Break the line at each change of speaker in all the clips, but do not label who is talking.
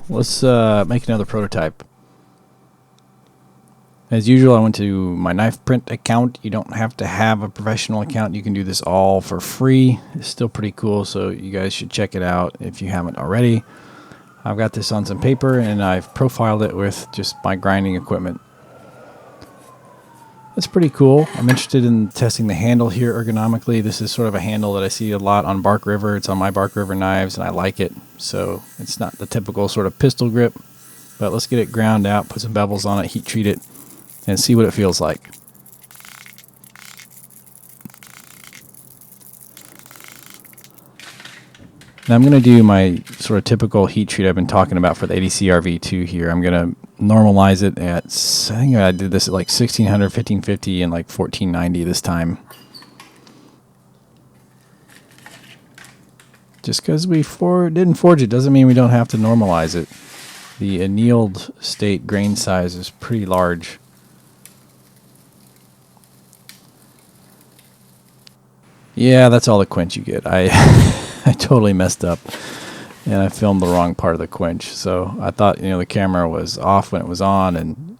let's make another prototype. As usual, I went to my knife print account. You don't have to have a professional account. You can do this all for free. It's still pretty cool, so you guys should check it out if you haven't already. I've got this on some paper, and I've profiled it with just my grinding equipment. It's pretty cool. I'm interested in testing the handle here ergonomically. This is sort of a handle that I see a lot on Bark River. It's on my Bark River knives, and I like it. So it's not the typical sort of pistol grip, but let's get it ground out, put some bevels on it, heat treat it, and see what it feels like. Now I'm going to do my sort of typical heat treat I've been talking about for the ADC RV2 here. I'm going to normalize it at, I think I did this at like 1600, 1550, and like 1490 this time. Just because we didn't forge it doesn't mean we don't have to normalize it. The annealed state grain size is pretty large. Yeah, that's all the quench you get. I totally messed up, and I filmed the wrong part of the quench. So I thought, the camera was off when it was on, and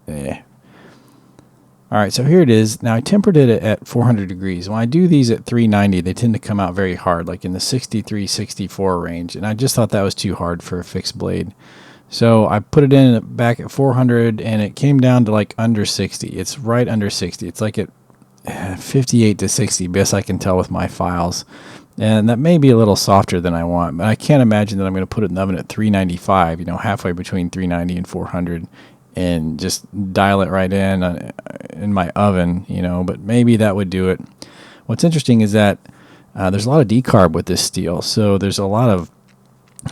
All right, so here it is. Now I tempered it at 400 degrees. When I do these at 390, they tend to come out very hard, like in the 63, 64 range, and I just thought that was too hard for a fixed blade. So I put it in back at 400, and it came down to like under 60. It's right under 60. It's like at 58 to 60, best I can tell with my files. And that may be a little softer than I want, but I can't imagine that I'm going to put it in the oven at 395, halfway between 390 and 400, and just dial it right in my oven, but maybe that would do it. What's interesting is that there's a lot of decarb with this steel, so there's a lot of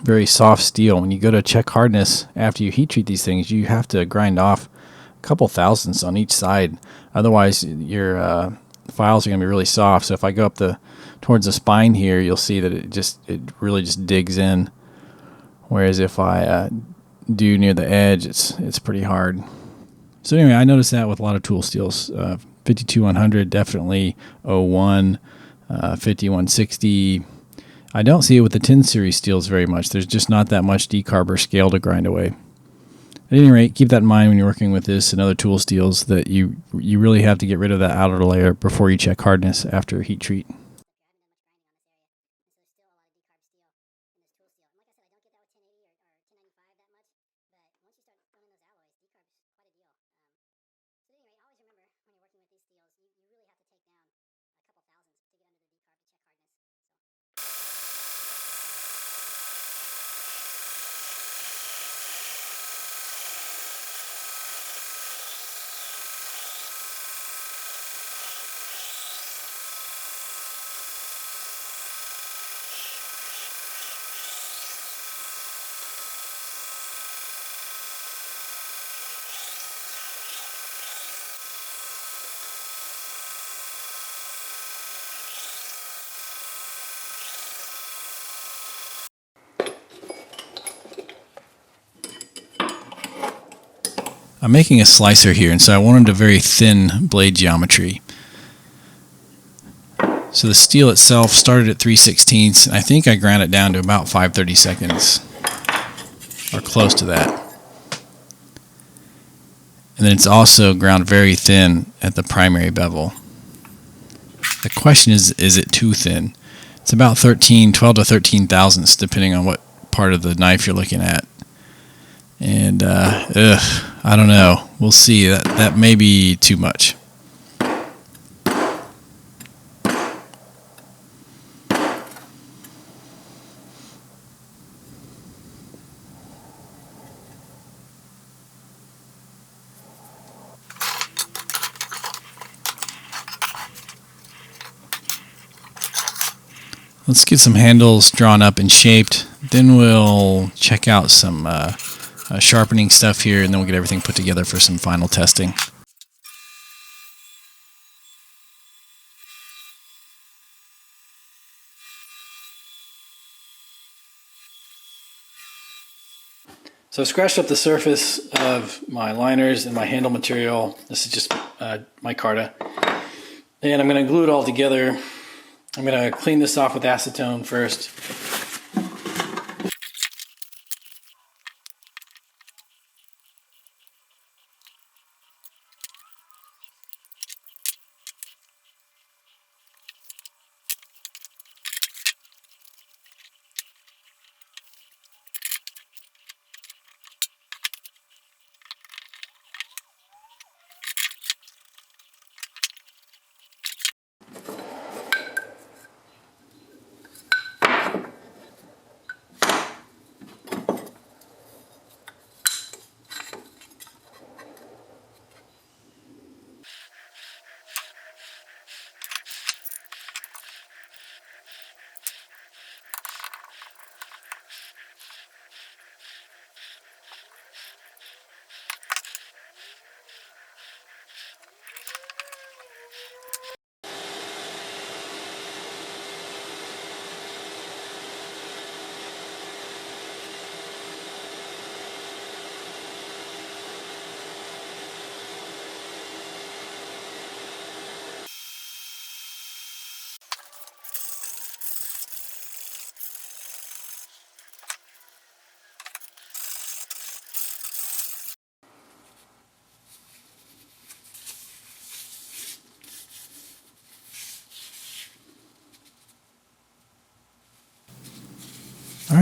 very soft steel. When you go to check hardness after you heat treat these things, you have to grind off a couple thousandths on each side. Otherwise, your files are going to be really soft. So if I go up towards the spine here, you'll see that it really just digs in. Whereas if I do near the edge, it's pretty hard. So anyway, I noticed that with a lot of tool steels. 52100, definitely 01, 5160. I don't see it with the 10 series steels very much. There's just not that much decarb or scale to grind away. At any rate, keep that in mind when you're working with this and other tool steels, that you really have to get rid of that outer layer before you check hardness after heat treat. I'm making a slicer here, and so I wanted a very thin blade geometry. So the steel itself started at 3/16, and I think I ground it down to about 5/32, or close to that. And then it's also ground very thin at the primary bevel. The question is it too thin? It's about 12 to 13 thousandths, depending on what part of the knife you're looking at. And I don't know. We'll see. That may be too much. Let's get some handles drawn up and shaped. Then we'll check out some sharpening stuff here, and then we'll get everything put together for some final testing. So I've scratched up the surface of my liners and my handle material. This is just micarta. And I'm going to glue it all together. I'm going to clean this off with acetone first.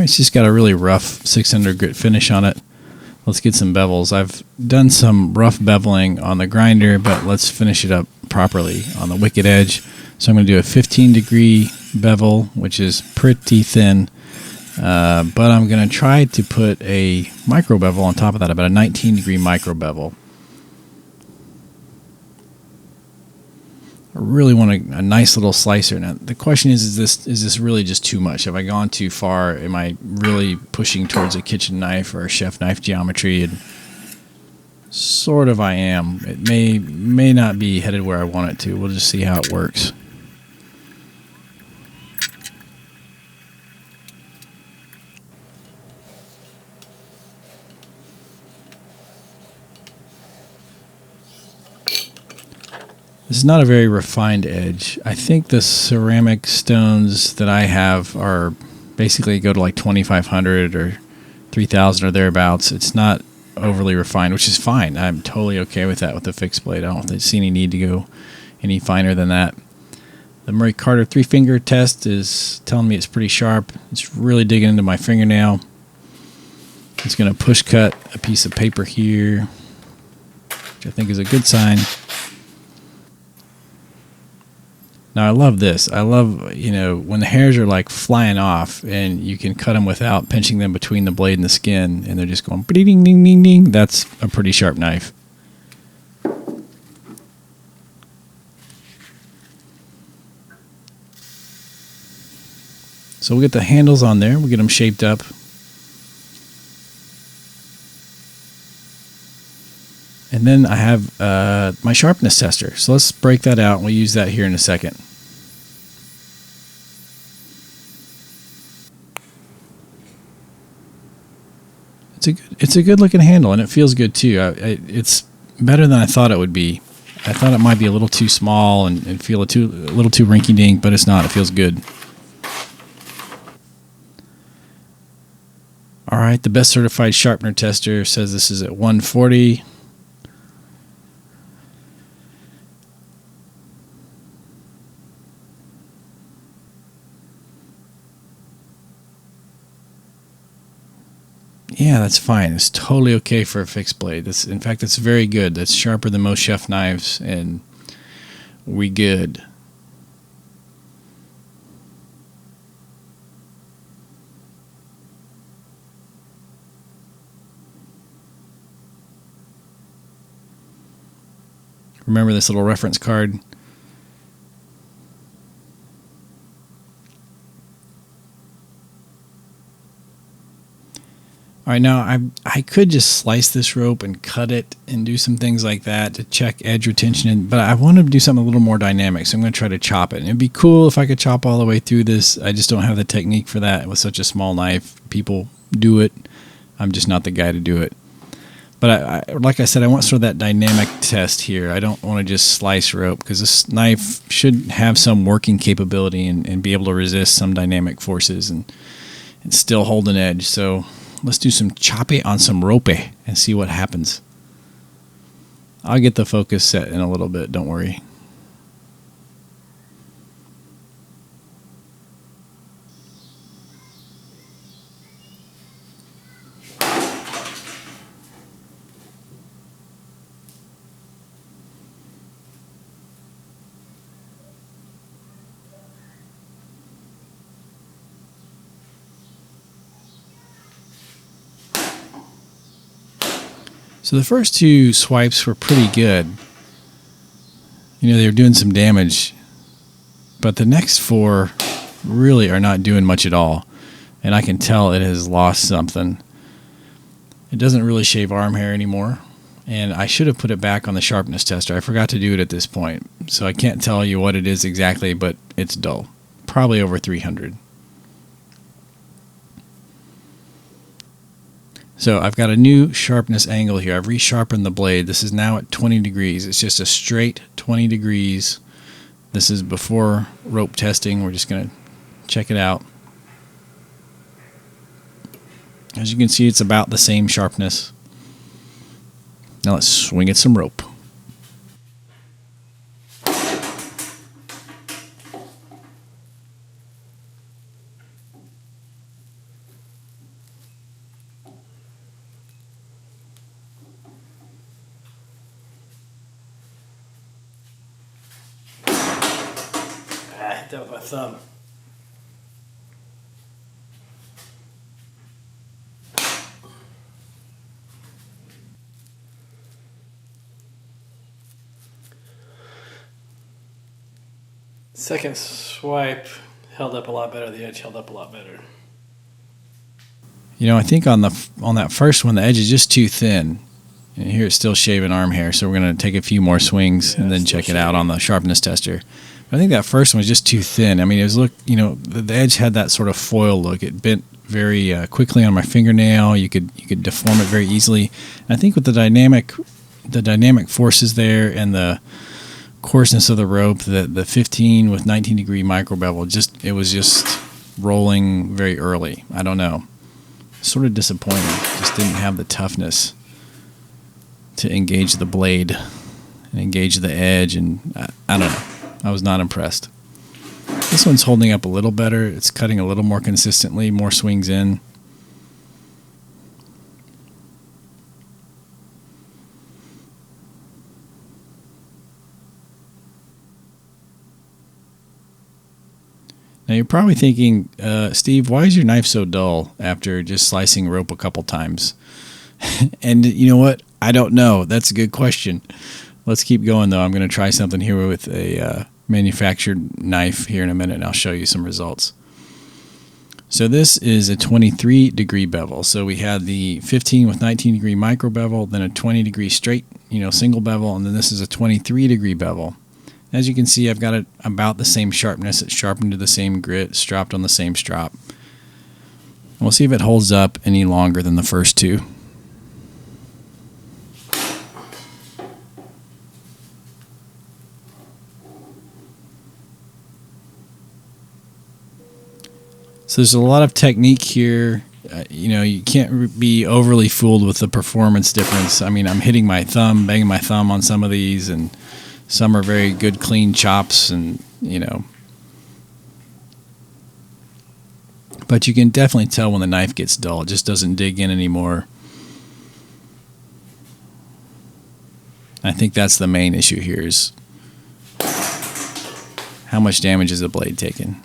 Alright, it's just got a really rough 600 grit finish on it. Let's get some bevels. I've done some rough beveling on the grinder, but let's finish it up properly on the wicked edge. So I'm going to do a 15-degree bevel, which is pretty thin, but I'm going to try to put a micro bevel on top of that, about a 19-degree micro bevel. I really want a nice little slicer. Now the question is this really just too much? Have I gone too far? Am I really pushing towards a kitchen knife or a chef knife geometry? And sort of I am. It may not be headed where I want it to. We'll just see how it works. This is not a very refined edge. I think the ceramic stones that I have are basically go to like 2,500 or 3,000 or thereabouts. It's not overly refined, which is fine. I'm totally okay with that with the fixed blade. I don't see any need to go any finer than that. The Murray Carter 3-finger test is telling me it's pretty sharp. It's really digging into my fingernail. It's going to push cut a piece of paper here, which I think is a good sign. Now I love this. I love, when the hairs are like flying off and you can cut them without pinching them between the blade and the skin, and they're just going ding ding ding ding. That's a pretty sharp knife. So we'll get the handles on there. We'll get them shaped up. And then I have my sharpness tester. So let's break that out. We'll use that here in a second. It's a good looking handle, and it feels good too. It's better than I thought it would be. I thought it might be a little too small and feel a little too rinky dink, but it's not. It feels good. All right, the best certified sharpener tester says this is at 140. Yeah, that's fine. It's totally okay for a fixed blade. In fact, it's very good. That's sharper than most chef knives, and we good. Remember this little reference card. All right, now I could just slice this rope and cut it and do some things like that to check edge retention, but I want to do something a little more dynamic, so I'm going to try to chop it. And it'd be cool if I could chop all the way through this. I just don't have the technique for that with such a small knife. People do it. I'm just not the guy to do it. But like I said, I want sort of that dynamic test here. I don't want to just slice rope, because this knife should have some working capability and be able to resist some dynamic forces and still hold an edge. So let's do some choppy on some rope and see what happens. I'll get the focus set in a little bit, don't worry. So the first two swipes were pretty good. They were doing some damage. But the next four really are not doing much at all. And I can tell it has lost something. It doesn't really shave arm hair anymore. And I should have put it back on the sharpness tester. I forgot to do it at this point. So I can't tell you what it is exactly, but it's dull. Probably over 300. So I've got a new sharpness angle here. I've resharpened the blade. This is now at 20 degrees. It's just a straight 20 degrees. This is before rope testing. We're just going to check it out. As you can see, it's about the same sharpness. Now let's swing at some rope.
that with my thumb. Second swipe held up a lot better. The edge held up a lot better.
You know, I think on that first one, the edge is just too thin. And here it's still shaving arm hair, so we're going to take a few more swings and then check it out on the sharpness tester. But I think that first one was just too thin. I mean, it was the edge had that sort of foil look. It bent very quickly on my fingernail. You could deform it very easily. And I think with the dynamic forces there and the coarseness of the rope, the 15 with 19 degree micro bevel, it was just rolling very early. I don't know. Sort of disappointing. Just didn't have the toughness to engage the blade and engage the edge, and I don't know. I was not impressed. This one's holding up a little better. It's cutting a little more consistently, more swings in. Now you're probably thinking, Steve, why is your knife so dull after just slicing rope a couple times? And you know what? I don't know. That's a good question. Let's keep going, though. I'm going to try something here with a manufactured knife here in a minute, and I'll show you some results. So this is a 23 degree bevel. So we had the 15 with 19 degree micro bevel, then a 20 degree straight, single bevel, and then this is a 23 degree bevel. As you can see, I've got it about the same sharpness. It's sharpened to the same grit, stropped on the same strop. We'll see if it holds up any longer than the first two. So there's a lot of technique here. You can't be overly fooled with the performance difference. I mean, I'm hitting my thumb, banging my thumb on some of these, and some are very good, clean chops, and But you can definitely tell when the knife gets dull. It just doesn't dig in anymore. I think that's the main issue here, is how much damage is the blade taking.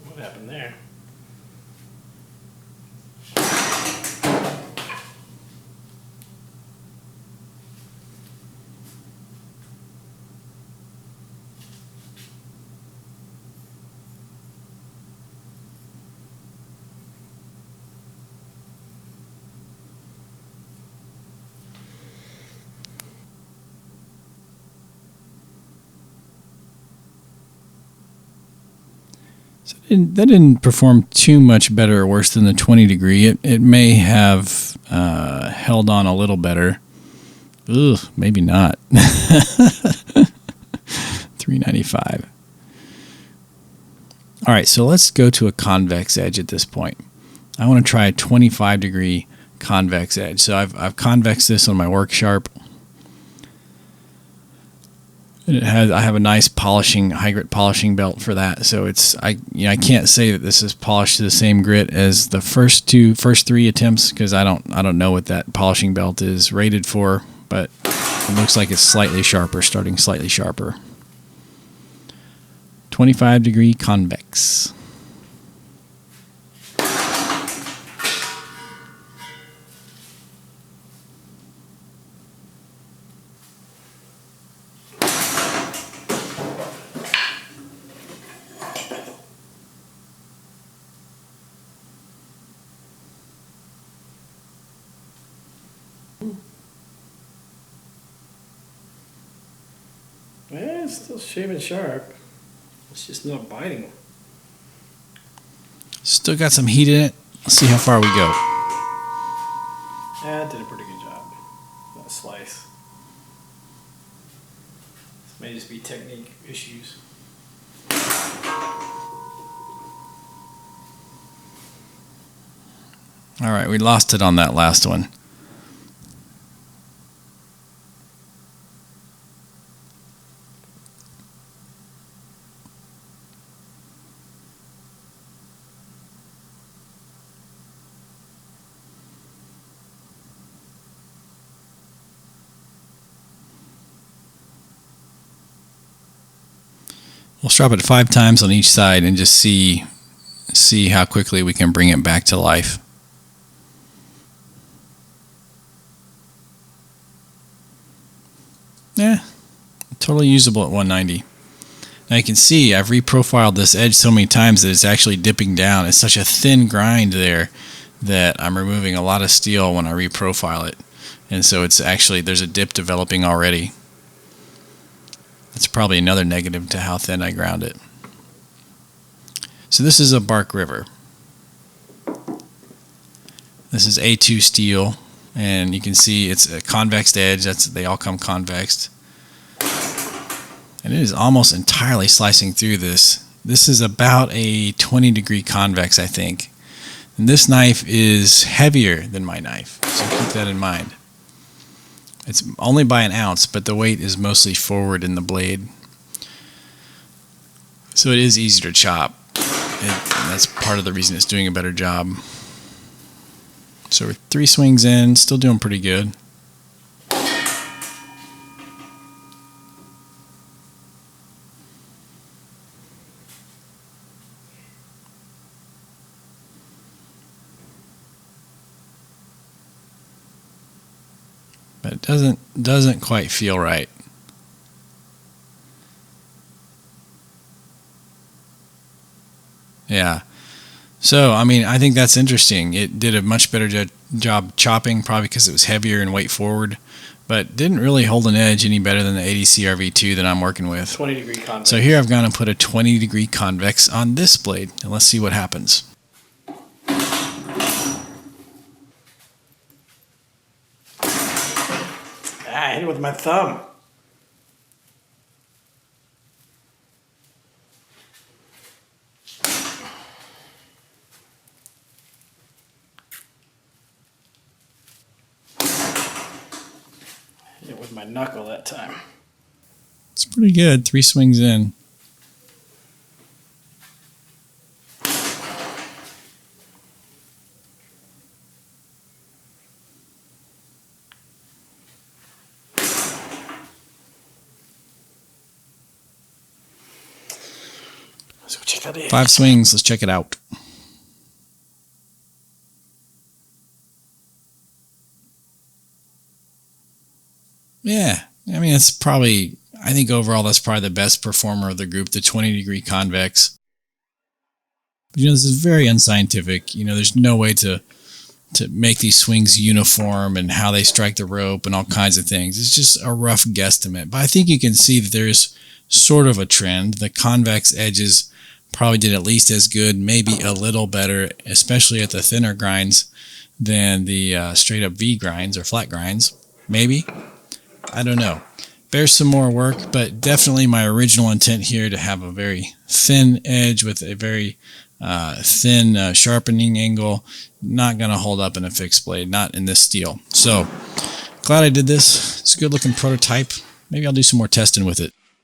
What happened there?
So that didn't perform too much better or worse than the 20 degree. It may have held on a little better. Ugh, maybe not. 395. All right, so let's go to a convex edge at this point. I want to try a 25 degree convex edge. So I've convexed this on my work sharp. I have a nice high grit polishing belt for that. So I can't say that this is polished to the same grit as the first three attempts, because I don't know what that polishing belt is rated for, but it looks like it's slightly sharper, starting slightly sharper. 25 degree convex.
Well, it's still shaving sharp. It's just not biting.
Still got some heat in it. Let's see how far we go.
Yeah, it did a pretty good job. That slice. This may just be technique issues.
All right, we lost it on that last one. We'll strop it 5 times on each side and just see how quickly we can bring it back to life. Yeah, totally usable at 190. Now you can see I've reprofiled this edge so many times that it's actually dipping down. It's such a thin grind there that I'm removing a lot of steel when I reprofile it. And so it's actually, there's a dip developing already. That's probably another negative to how thin I ground it. So this is a Bark River. This is A2 steel, and you can see it's a convexed edge. They all come convexed. And it is almost entirely slicing through this. This is about a 20-degree convex, I think. And this knife is heavier than my knife, so keep that in mind. It's only by an ounce, but the weight is mostly forward in the blade. So it is easier to chop. That's part of the reason it's doing a better job. So we're 3 swings in, still doing pretty good. But it doesn't quite feel right. Yeah. So, I mean, I think that's interesting. It did a much better job chopping, probably because it was heavier and weight forward, but didn't really hold an edge any better than the 80 CRV2 that I'm working with.
20-degree convex.
So here I've gone and put a 20-degree convex on this blade, and let's see what happens.
I hit it with my thumb. Hit it with my knuckle that time.
It's pretty good, 3 swings in.
Let's go check that edge.
5 swings, let's check it out. Yeah, I mean, it's probably, I think overall that's probably the best performer of the group, the 20-degree convex. But, this is very unscientific. There's no way to make these swings uniform and how they strike the rope and all kinds of things. It's just a rough guesstimate. But I think you can see that there's sort of a trend. The convex edges probably did at least as good, maybe a little better, especially at the thinner grinds than the straight up V grinds or flat grinds. Maybe. I don't know. Bears some more work, but definitely my original intent here to have a very thin edge with a very thin sharpening angle, not going to hold up in a fixed blade, not in this steel. So glad I did this. It's a good looking prototype. Maybe I'll do some more testing with it.